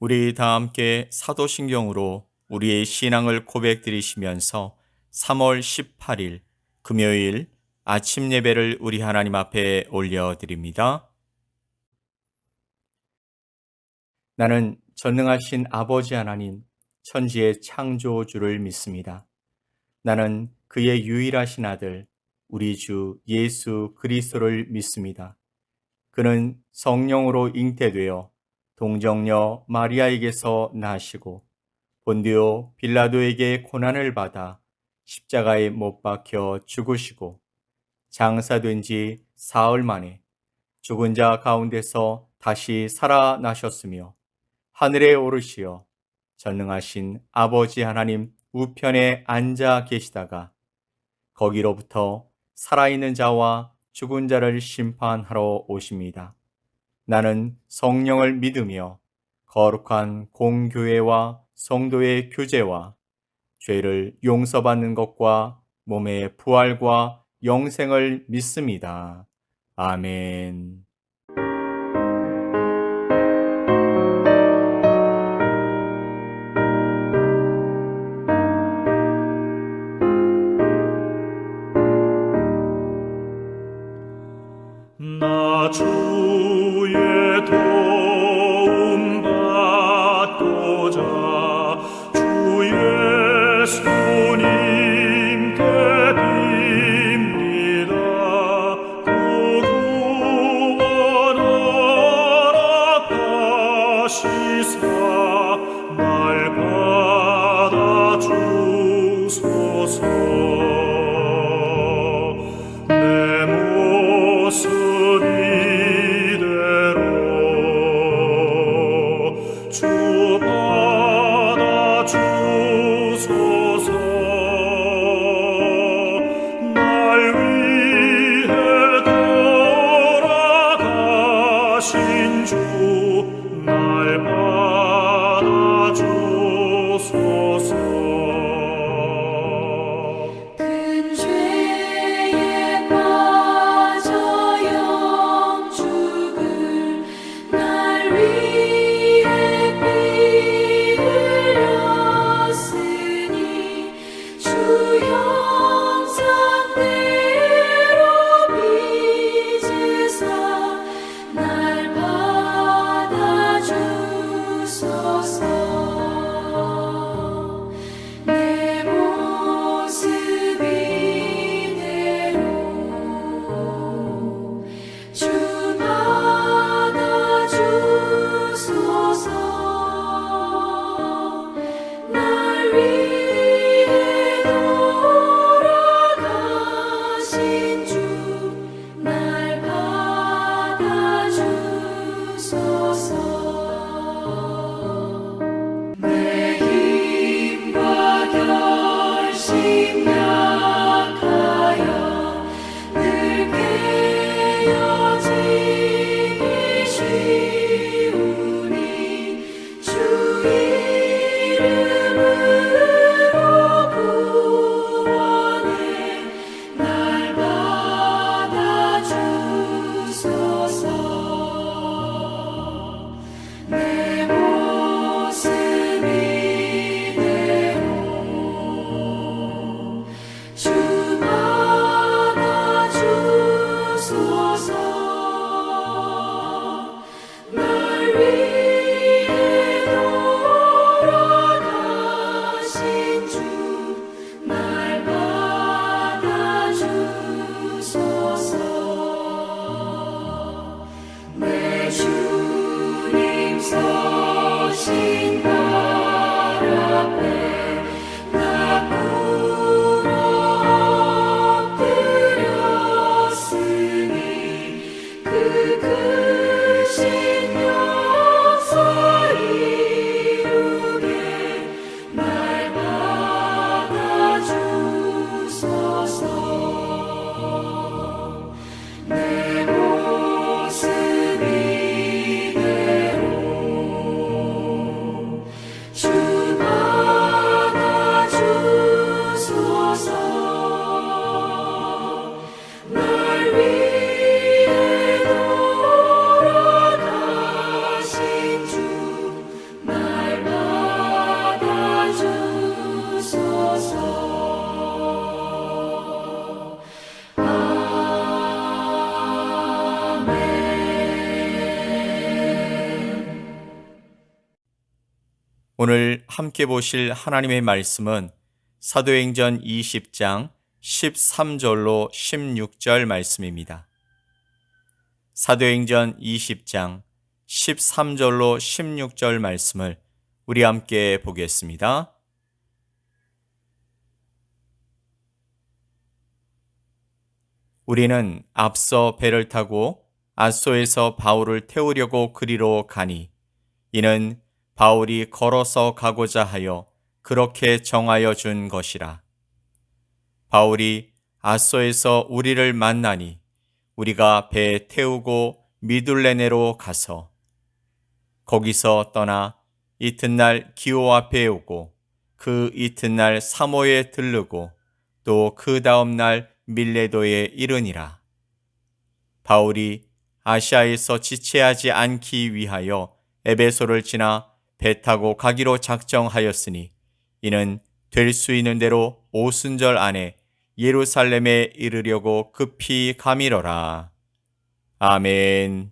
우리 다 함께 사도신경으로 우리의 신앙을 고백드리시면서 3월 18일 금요일 아침 예배를 우리 하나님 앞에 올려드립니다. 나는 전능하신 아버지 하나님, 천지의 창조주를 믿습니다. 나는 그의 유일하신 아들, 우리 주 예수 그리스도를 믿습니다. 그는 성령으로 잉태되어 동정녀 마리아에게서 나시고 본디오 빌라도에게 고난을 받아 십자가에 못 박혀 죽으시고 장사된 지 사흘 만에 죽은 자 가운데서 다시 살아나셨으며 하늘에 오르시어 전능하신 아버지 하나님 우편에 앉아 계시다가 거기로부터 살아있는 자와 죽은 자를 심판하러 오십니다. 나는 성령을 믿으며 거룩한 공교회와 성도의 교제와 죄를 용서받는 것과 몸의 부활과 영생을 믿습니다. 아멘. 나 주의 도움 받고자 주 예수님께 빕니다. 그 구원하라 하시사 날 받아 주소서. 날 받아주소서. 오늘 함께 보실 하나님의 말씀은 사도행전 20장 13절로 16절 말씀입니다. 사도행전 20장 13절로 16절 말씀을 우리 함께 보겠습니다. 우리는 앞서 배를 타고 아소에서 바울을 태우려고 그리로 가니 이는 바울이 걸어서 가고자 하여 그렇게 정하여 준 것이라. 바울이 아소에서 우리를 만나니 우리가 배 태우고 미둘레네로 가서 거기서 떠나 이튿날 기오 앞에 오고 그 이튿날 사모에 들르고 또 그 다음 날 밀레도에 이르니라. 바울이 아시아에서 지체하지 않기 위하여 에베소를 지나 배 타고 가기로 작정하였으니 이는 될 수 있는 대로 오순절 안에 예루살렘에 이르려고 급히 가미러라. 아멘.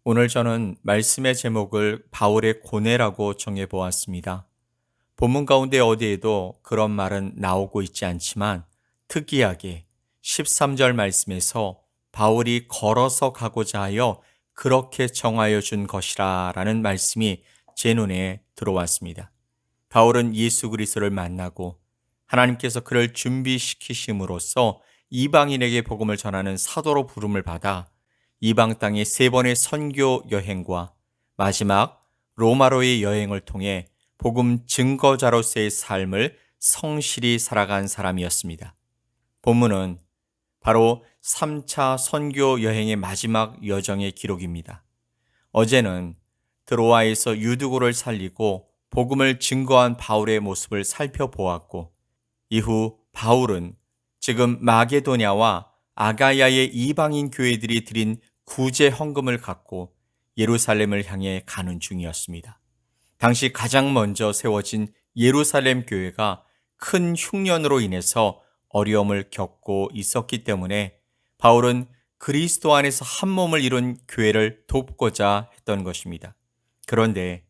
오늘 저는 말씀의 제목을 바울의 고뇌라고 정해보았습니다. 본문 가운데 어디에도 그런 말은 나오고 있지 않지만 특이하게 13절 말씀에서 바울이 걸어서 가고자 하여 그렇게 정하여 준 것이라 라는 말씀이 제 눈에 들어왔습니다. 바울은 예수 그리스도를 만나고 하나님께서 그를 준비시키심으로써 이방인에게 복음을 전하는 사도로 부름을 받아 이방 땅의 3번의 선교 여행과 마지막 로마로의 여행을 통해 복음 증거자로서의 삶을 성실히 살아간 사람이었습니다. 본문은 바로 3차 선교 여행의 마지막 여정의 기록입니다. 어제는 드로아에서 유두고를 살리고 복음을 증거한 바울의 모습을 살펴보았고 이후 바울은 지금 마게도냐와 아가야의 이방인 교회들이 드린 구제 헌금을 갖고 예루살렘을 향해 가는 중이었습니다. 당시 가장 먼저 세워진 예루살렘 교회가 큰 흉년으로 인해서 어려움을 겪고 있었기 때문에 바울은 그리스도 안에서 한 몸을 이룬 교회를 돕고자 했던 것입니다. 그런데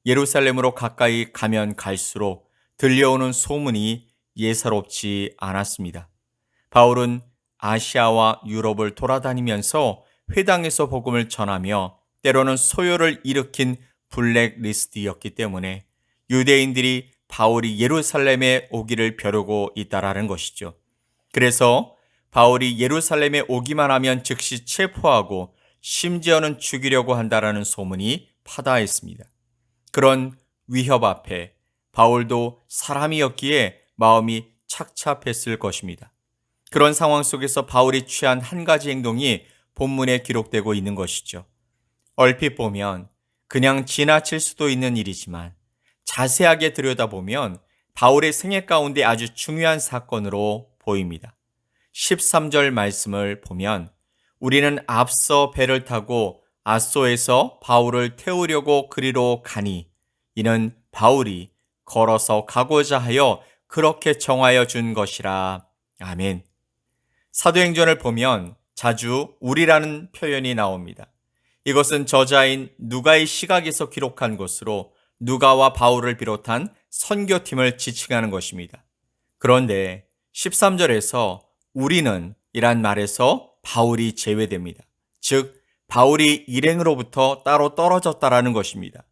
예루살렘으로 가까이 가면 갈수록 들려오는 소문이 예사롭지 않았습니다. 바울은 아시아와 유럽을 돌아다니면서 회당에서 복음을 전하며 때로는 소요를 일으킨 블랙리스트였기 때문에 유대인들이 바울이 예루살렘에 오기를 벼르고 있다라는 것이죠. 그래서 바울이 예루살렘에 오기만 하면 즉시 체포하고 심지어는 죽이려고 한다라는 소문이 파다했습니다. 그런 위협 앞에 바울도 사람이었기에 마음이 착잡했을 것입니다. 그런 상황 속에서 바울이 취한 한 가지 행동이 본문에 기록되고 있는 것이죠. 얼핏 보면 그냥 지나칠 수도 있는 일이지만 자세하게 들여다보면 바울의 생애 가운데 아주 중요한 사건으로 보입니다. 13절 말씀을 보면 우리는 앞서 배를 타고 아소에서 바울을 태우려고 그리로 가니 이는 바울이 걸어서 가고자 하여 그렇게 정하여 준 것이라. 아멘. 사도행전을 보면 자주 우리라는 표현이 나옵니다. 이것은 저자인 누가의 시각에서 기록한 것으로 누가와 바울을 비롯한 선교팀을 지칭하는 것입니다. 그런데 13절에서 우리는 이란 말에서 바울이 제외됩니다. 즉 바울이 일행으로부터 따로 떨어졌다라는 것입니다.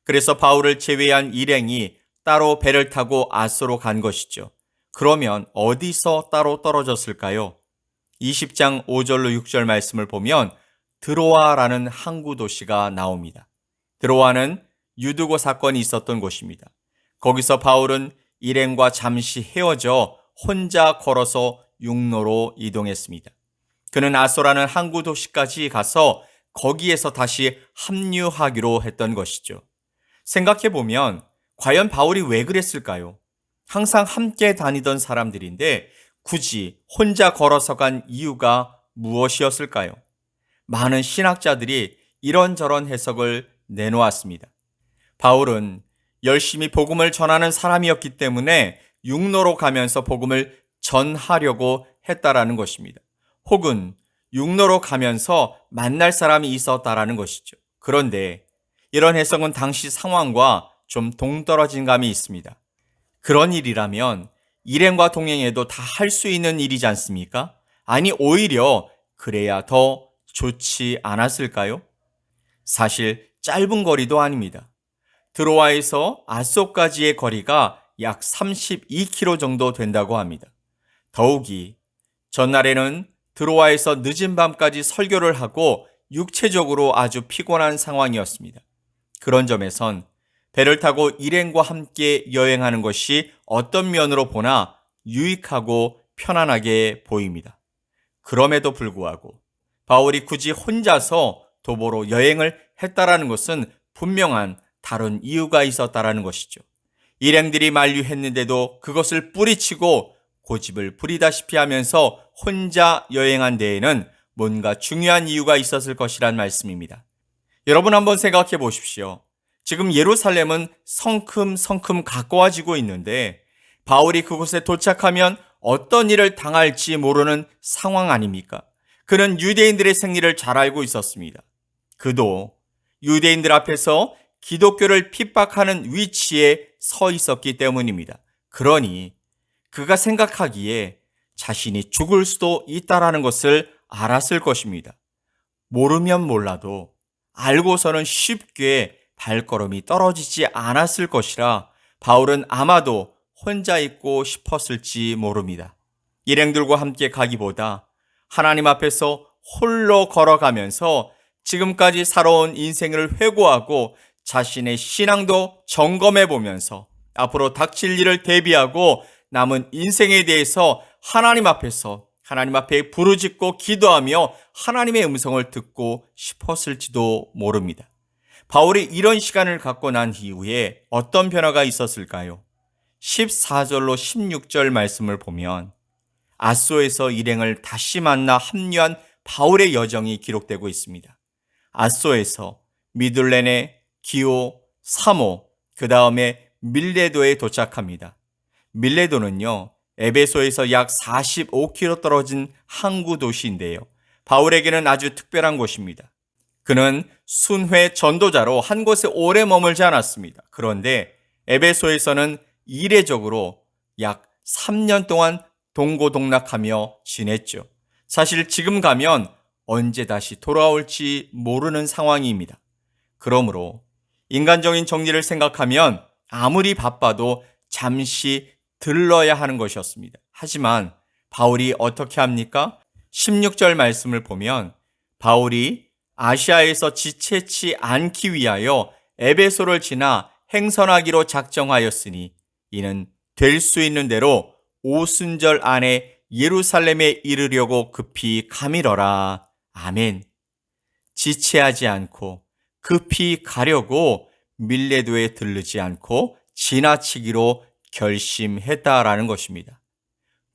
그래서 바울을 제외한 일행이 따로 배를 타고 아소로 간 것이죠. 그러면 어디서 따로 떨어졌을까요? 20장 5절로 6절 말씀을 보면 드로아라는 항구 도시가 나옵니다. 드로아는 유두고 사건이 있었던 곳입니다. 거기서 바울은 일행과 잠시 헤어져 혼자 걸어서 육로로 이동했습니다. 그는 아소라는 항구 도시까지 가서 거기에서 다시 합류하기로 했던 것이죠. 생각해보면 과연 바울이 왜 그랬을까요? 항상 함께 다니던 사람들인데 굳이 혼자 걸어서 간 이유가 무엇이었을까요? 많은 신학자들이 이런저런 해석을 내놓았습니다. 바울은 열심히 복음을 전하는 사람이었기 때문에 육로로 가면서 복음을 전하려고 했다라는 것입니다. 혹은 육로로 가면서 만날 사람이 있었다라는 것이죠. 그런데 이런 해석은 당시 상황과 좀 동떨어진 감이 있습니다. 그런 일이라면 일행과 동행해도 다 할 수 있는 일이지 않습니까? 아니, 오히려 그래야 더 좋지 않았을까요? 사실 짧은 거리도 아닙니다. 드로아에서 아소까지의 거리가 약 32km 정도 된다고 합니다. 더욱이 전날에는 드로아에서 늦은 밤까지 설교를 하고 육체적으로 아주 피곤한 상황이었습니다. 그런 점에선 배를 타고 일행과 함께 여행하는 것이 어떤 면으로 보나 유익하고 편안하게 보입니다. 그럼에도 불구하고 바울이 굳이 혼자서 도보로 여행을 했다라는 것은 분명한 다른 이유가 있었다라는 것이죠. 일행들이 만류했는데도 그것을 뿌리치고 고집을 부리다시피 하면서 혼자 여행한 데에는 뭔가 중요한 이유가 있었을 것이란 말씀입니다. 여러분 한번 생각해 보십시오. 지금 예루살렘은 성큼성큼 가까워지고 있는데 바울이 그곳에 도착하면 어떤 일을 당할지 모르는 상황 아닙니까? 그는 유대인들의 생리를 잘 알고 있었습니다. 그도 유대인들 앞에서 기독교를 핍박하는 위치에 서 있었기 때문입니다. 그러니 그가 생각하기에 자신이 죽을 수도 있다라는 것을 알았을 것입니다. 모르면 몰라도 알고서는 쉽게 발걸음이 떨어지지 않았을 것이라 바울은 아마도 혼자 있고 싶었을지 모릅니다. 일행들과 함께 가기보다 하나님 앞에서 홀로 걸어가면서 지금까지 살아온 인생을 회고하고 자신의 신앙도 점검해 보면서 앞으로 닥칠 일을 대비하고 남은 인생에 대해서 하나님 앞에 부르짖고 기도하며 하나님의 음성을 듣고 싶었을지도 모릅니다. 바울이 이런 시간을 갖고 난 이후에 어떤 변화가 있었을까요? 14절로 16절 말씀을 보면 아소에서 일행을 다시 만나 합류한 바울의 여정이 기록되고 있습니다. 아소에서 미둘렌의 기오, 사모, 그 다음에 밀레도에 도착합니다. 밀레도는요, 에베소에서 약 45km 떨어진 항구 도시인데요. 바울에게는 아주 특별한 곳입니다. 그는 순회 전도자로 한 곳에 오래 머물지 않았습니다. 그런데 에베소에서는 이례적으로 약 3년 동안 동고동락하며 지냈죠. 사실 지금 가면 언제 다시 돌아올지 모르는 상황입니다. 그러므로 인간적인 정리를 생각하면 아무리 바빠도 잠시 들러야 하는 것이었습니다. 하지만 바울이 어떻게 합니까? 16절 말씀을 보면 바울이 아시아에서 지체치 않기 위하여 에베소를 지나 행선하기로 작정하였으니 이는 될 수 있는 대로 오순절 안에 예루살렘에 이르려고 급히 가미러라. 아멘. 지체하지 않고 급히 가려고 밀레도에 들르지 않고 지나치기로 결심했다라는 것입니다.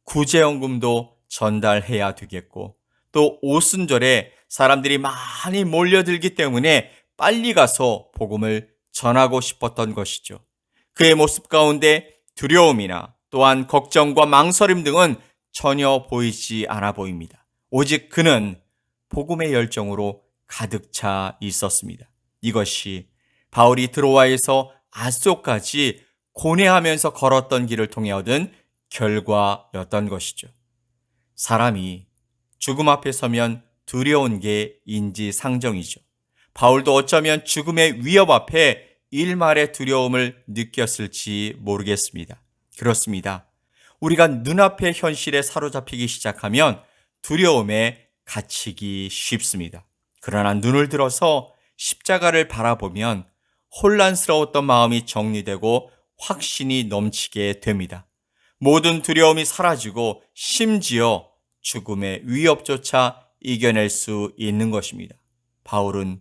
구제연금도 전달해야 되겠고 또 오순절에 사람들이 많이 몰려들기 때문에 빨리 가서 복음을 전하고 싶었던 것이죠. 그의 모습 가운데 두려움이나 또한 걱정과 망설임 등은 전혀 보이지 않아 보입니다. 오직 그는 복음의 열정으로 가득 차 있었습니다. 이것이 바울이 드로아에서 아소까지 고뇌하면서 걸었던 길을 통해 얻은 결과였던 것이죠. 사람이 죽음 앞에 서면 두려운 게 인지상정이죠. 바울도 어쩌면 죽음의 위협 앞에 일말의 두려움을 느꼈을지 모르겠습니다. 그렇습니다. 우리가 눈앞의 현실에 사로잡히기 시작하면 두려움에 갇히기 쉽습니다. 그러나 눈을 들어서 십자가를 바라보면 혼란스러웠던 마음이 정리되고 확신이 넘치게 됩니다. 모든 두려움이 사라지고 심지어 죽음의 위협조차 이겨낼 수 있는 것입니다. 바울은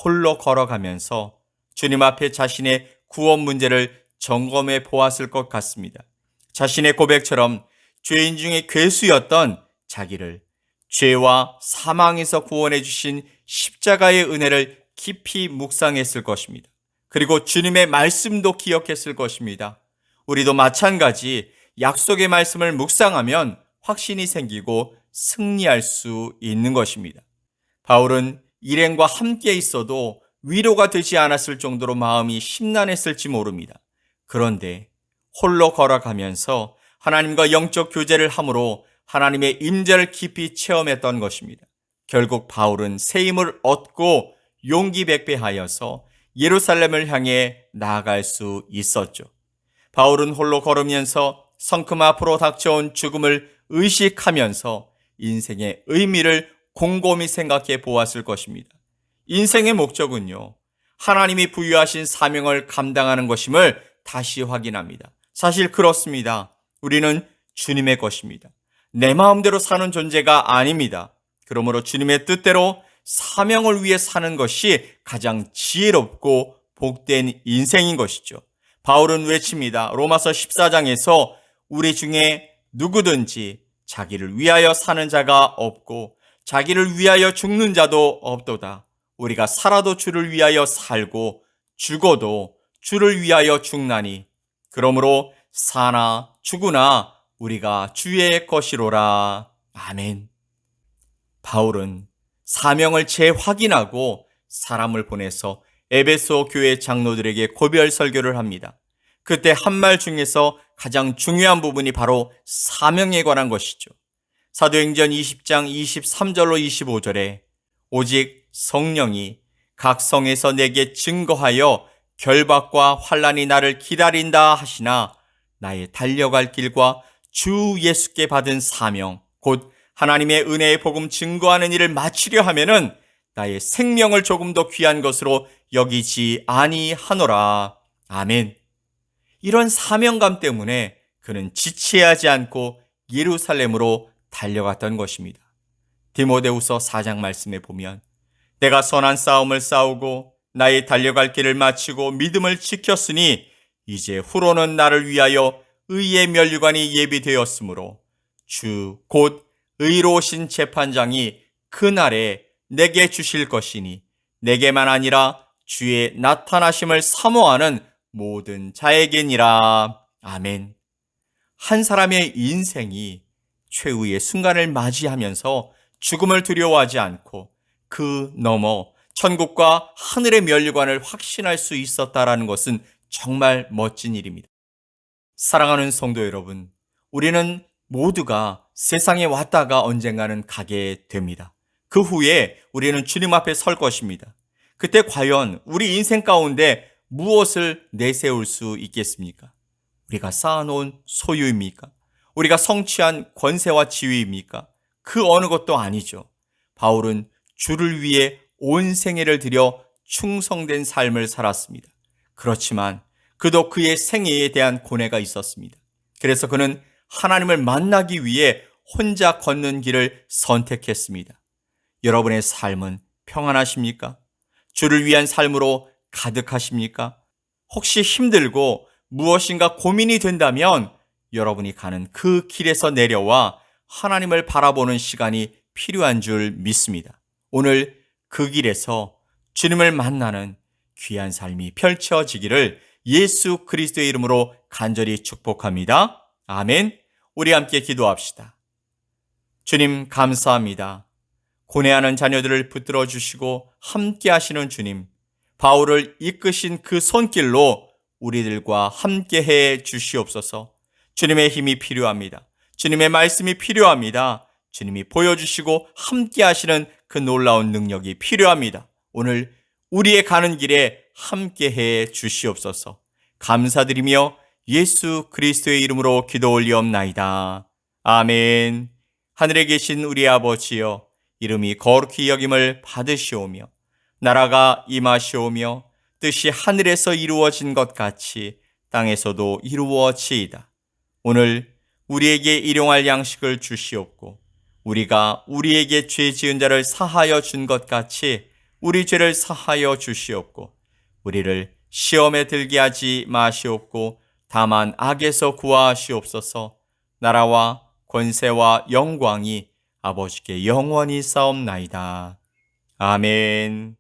홀로 걸어가면서 주님 앞에 자신의 구원 문제를 점검해 보았을 것 같습니다. 자신의 고백처럼 죄인 중에 괴수였던 자기를 죄와 사망에서 구원해 주신 십자가의 은혜를 깊이 묵상했을 것입니다. 그리고 주님의 말씀도 기억했을 것입니다. 우리도 마찬가지 약속의 말씀을 묵상하면 확신이 생기고 승리할 수 있는 것입니다. 바울은 일행과 함께 있어도 위로가 되지 않았을 정도로 마음이 심란했을지 모릅니다. 그런데 홀로 걸어가면서 하나님과 영적 교제를 함으로 하나님의 임재를 깊이 체험했던 것입니다. 결국 바울은 새 힘을 얻고 용기 백배하여서 예루살렘을 향해 나아갈 수 있었죠. 바울은 홀로 걸으면서 성큼 앞으로 닥쳐온 죽음을 의식하면서 인생의 의미를 곰곰이 생각해 보았을 것입니다. 인생의 목적은요, 하나님이 부여하신 사명을 감당하는 것임을 다시 확인합니다. 사실 그렇습니다. 우리는 주님의 것입니다. 내 마음대로 사는 존재가 아닙니다. 그러므로 주님의 뜻대로 사명을 위해 사는 것이 가장 지혜롭고 복된 인생인 것이죠. 바울은 외칩니다. 로마서 14장에서 우리 중에 누구든지 자기를 위하여 사는 자가 없고 자기를 위하여 죽는 자도 없도다. 우리가 살아도 주를 위하여 살고 죽어도 주를 위하여 죽나니 그러므로 사나 죽으나 우리가 주의 것이로라. 아멘. 바울은 사명을 재확인하고 사람을 보내서 에베소 교회 장로들에게 고별 설교를 합니다. 그때 한 말 중에서 가장 중요한 부분이 바로 사명에 관한 것이죠. 사도행전 20장 23절로 25절에 오직 성령이 각 성에서 내게 증거하여 결박과 환난이 나를 기다린다 하시나 나의 달려갈 길과 주 예수께 받은 사명 곧 하나님의 은혜의 복음 증거하는 일을 마치려 하면은 나의 생명을 조금 더 귀한 것으로 여기지 아니하노라. 아멘. 이런 사명감 때문에 그는 지체하지 않고 예루살렘으로 달려갔던 것입니다. 디모데후서 4장 말씀에 보면 내가 선한 싸움을 싸우고 나의 달려갈 길을 마치고 믿음을 지켰으니 이제 후로는 나를 위하여 의의 면류관이 예비되었으므로 주 곧 의로우신 재판장이 그날에 내게 주실 것이니 내게만 아니라 주의 나타나심을 사모하는 모든 자에게니라. 아멘. 한 사람의 인생이 최후의 순간을 맞이하면서 죽음을 두려워하지 않고 그 너머 천국과 하늘의 면류관을 확신할 수 있었다라는 것은 정말 멋진 일입니다. 사랑하는 성도 여러분, 우리는 모두가 세상에 왔다가 언젠가는 가게 됩니다. 그 후에 우리는 주님 앞에 설 것입니다. 그때 과연 우리 인생 가운데 무엇을 내세울 수 있겠습니까? 우리가 쌓아놓은 소유입니까? 우리가 성취한 권세와 지위입니까? 그 어느 것도 아니죠. 바울은 주를 위해 온 생애를 들여 충성된 삶을 살았습니다. 그렇지만 그도 그의 생애에 대한 고뇌가 있었습니다. 그래서 그는 하나님을 만나기 위해 혼자 걷는 길을 선택했습니다. 여러분의 삶은 평안하십니까? 주를 위한 삶으로 가득하십니까? 혹시 힘들고 무엇인가 고민이 된다면 여러분이 가는 그 길에서 내려와 하나님을 바라보는 시간이 필요한 줄 믿습니다. 오늘 그 길에서 주님을 만나는 귀한 삶이 펼쳐지기를 예수 그리스도의 이름으로 간절히 축복합니다. 아멘. 우리 함께 기도합시다. 주님 감사합니다. 고뇌하는 자녀들을 붙들어 주시고 함께 하시는 주님, 바울을 이끄신 그 손길로 우리들과 함께 해 주시옵소서. 주님의 힘이 필요합니다. 주님의 말씀이 필요합니다. 주님이 보여주시고 함께 하시는 그 놀라운 능력이 필요합니다. 오늘 우리의 가는 길에 함께 해 주시옵소서. 감사드리며 예수 그리스도의 이름으로 기도 올리옵나이다. 아멘. 하늘에 계신 우리 아버지여, 이름이 거룩히 여김을 받으시오며 나라가 임하시오며 뜻이 하늘에서 이루어진 것 같이 땅에서도 이루어지이다. 오늘 우리에게 일용할 양식을 주시옵고 우리가 우리에게 죄 지은 자를 사하여 준 것 같이 우리 죄를 사하여 주시옵고 우리를 시험에 들게 하지 마시옵고 다만 악에서 구하시옵소서. 나라와 권세와 영광이 아버지께 영원히 싸움나이다. 아멘.